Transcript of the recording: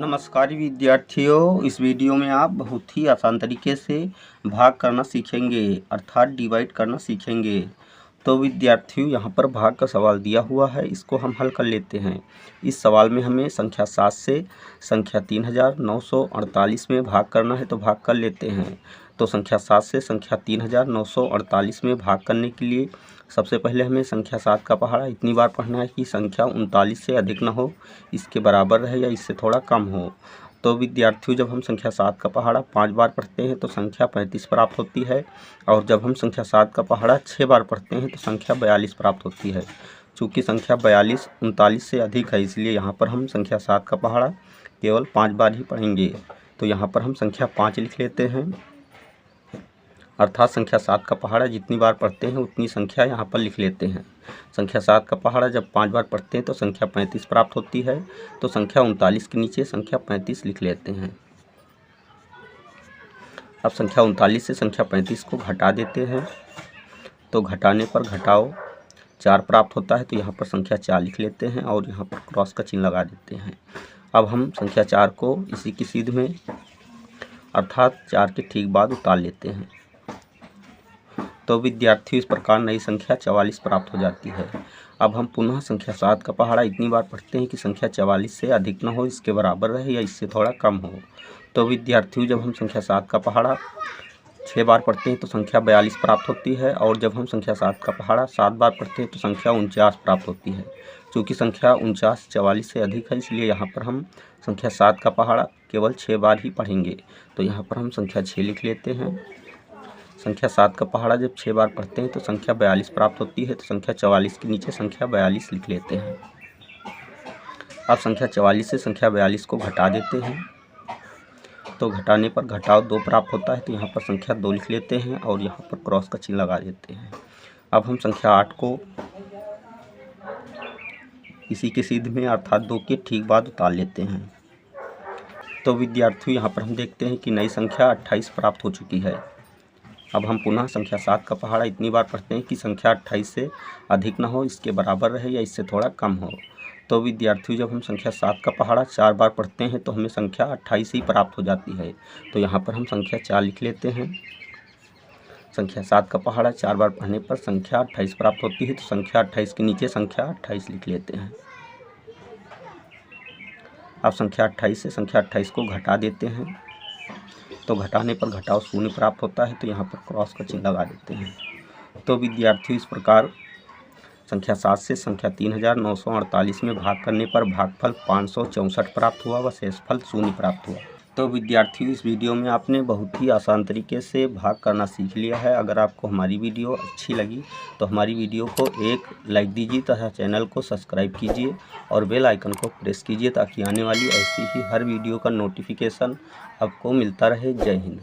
नमस्कार विद्यार्थियों, इस वीडियो में आप बहुत ही आसान तरीके से भाग करना सीखेंगे, अर्थात डिवाइड करना सीखेंगे। तो विद्यार्थियों, यहाँ पर भाग का सवाल दिया हुआ है, इसको हम हल कर लेते हैं। इस सवाल में हमें संख्या 7 से संख्या 3948 में भाग करना है, तो भाग कर लेते हैं। तो संख्या 7 से संख्या 3948 में भाग करने के लिए सबसे पहले हमें संख्या 7 का पहाड़ा इतनी बार पढ़ना है कि संख्या 39 से अधिक ना हो, इसके बराबर रहे या इससे थोड़ा कम हो। तो विद्यार्थियों, जब हम संख्या 7 का पहाड़ा 5 बार पढ़ते हैं तो संख्या 35 प्राप्त होती है, और जब हम संख्या 7 का पहाड़ा 6 बार पढ़ते हैं तो संख्या 42 प्राप्त होती है। चूँकि संख्या 42 39 से अधिक है, इसलिए यहाँ पर हम संख्या 7 का पहाड़ा केवल 5 बार ही पढ़ेंगे। तो यहाँ पर हम संख्या 5 लिख लेते हैं, अर्थात संख्या 7 का पहाड़ा जितनी बार पढ़ते हैं उतनी संख्या यहाँ पर लिख लेते हैं। संख्या 7 का पहाड़ा जब 5 बार पढ़ते हैं तो संख्या 35 प्राप्त होती है, तो संख्या 39 के नीचे संख्या 35 लिख लेते हैं। अब संख्या 39 से संख्या 35 को घटा देते हैं, तो घटाने पर घटाओ 4 प्राप्त होता है, तो यहाँ पर संख्या 4 लिख लेते हैं और यहाँ पर क्रॉस का चिन्ह लगा देते हैं। अब हम संख्या 4 को इसी की सीध में, अर्थात 4 के ठीक बाद उतार लेते हैं। तो विद्यार्थियों, इस प्रकार नई संख्या 44 प्राप्त हो जाती है। अब हम पुनः संख्या 7 का पहाड़ा इतनी बार पढ़ते हैं कि संख्या 44 से अधिक न हो, इसके बराबर रहे या इससे थोड़ा कम हो। तो विद्यार्थियों, जब हम संख्या 7 का पहाड़ा 6 बार पढ़ते हैं तो संख्या 42 प्राप्त होती है, और जब हम संख्या 7 का पहाड़ा 7 बार पढ़ते हैं तो संख्या 49 प्राप्त होती है। चूँकि संख्या 49 44 से अधिक है, इसलिए यहाँ पर हम संख्या 7 का पहाड़ा केवल 6 बार ही पढ़ेंगे। तो यहाँ पर हम संख्या 6 लिख लेते हैं। संख्या 7 का पहाड़ा जब 6 बार पढ़ते हैं तो संख्या 42 प्राप्त होती है, तो संख्या 44 के नीचे संख्या 42 लिख लेते हैं। अब संख्या 44 से संख्या 42 को घटा देते हैं, तो घटाने पर घटाव 2 प्राप्त होता है, तो यहाँ पर संख्या 2 लिख लेते हैं और यहाँ पर क्रॉस का चिन्ह लगा देते हैं। अब हम संख्या 8 को इसी के सीध में, अर्थात 2 के ठीक बाद उतार लेते हैं। तो विद्यार्थियों, यहाँ पर हम देखते हैं कि नई संख्या 28 प्राप्त हो चुकी है। अब हम पुनः संख्या 7 का पहाड़ा इतनी बार पढ़ते हैं कि संख्या 28 से अधिक न हो, इसके बराबर रहे या इससे थोड़ा कम हो। तो विद्यार्थियों, जब हम संख्या 7 का पहाड़ा 4 बार पढ़ते हैं तो हमें संख्या 28 ही प्राप्त हो जाती है। तो यहाँ पर हम संख्या 4 लिख लेते हैं। संख्या 7 का पहाड़ा 4 बार पढ़ने पर संख्या 28 प्राप्त होती है, तो संख्या 28 के नीचे संख्या 28 लिख लेते हैं। अब संख्या 28 से संख्या 28 को घटा देते हैं, तो घटाने पर घटाव 0 प्राप्त होता है, तो यहाँ पर क्रॉस का चिन्ह लगा देते हैं। तो विद्यार्थियों, इस प्रकार संख्या 7 से संख्या 3948 में भाग करने पर भागफल 564 प्राप्त हुआ व शेषफल 0 प्राप्त हुआ। तो विद्यार्थियों, इस वीडियो में आपने बहुत ही आसान तरीके से भाग करना सीख लिया है। अगर आपको हमारी वीडियो अच्छी लगी तो हमारी वीडियो को एक लाइक दीजिए तथा चैनल को सब्सक्राइब कीजिए और बेल आइकन को प्रेस कीजिए, ताकि आने वाली ऐसी ही हर वीडियो का नोटिफिकेशन आपको मिलता रहे। जय हिंद।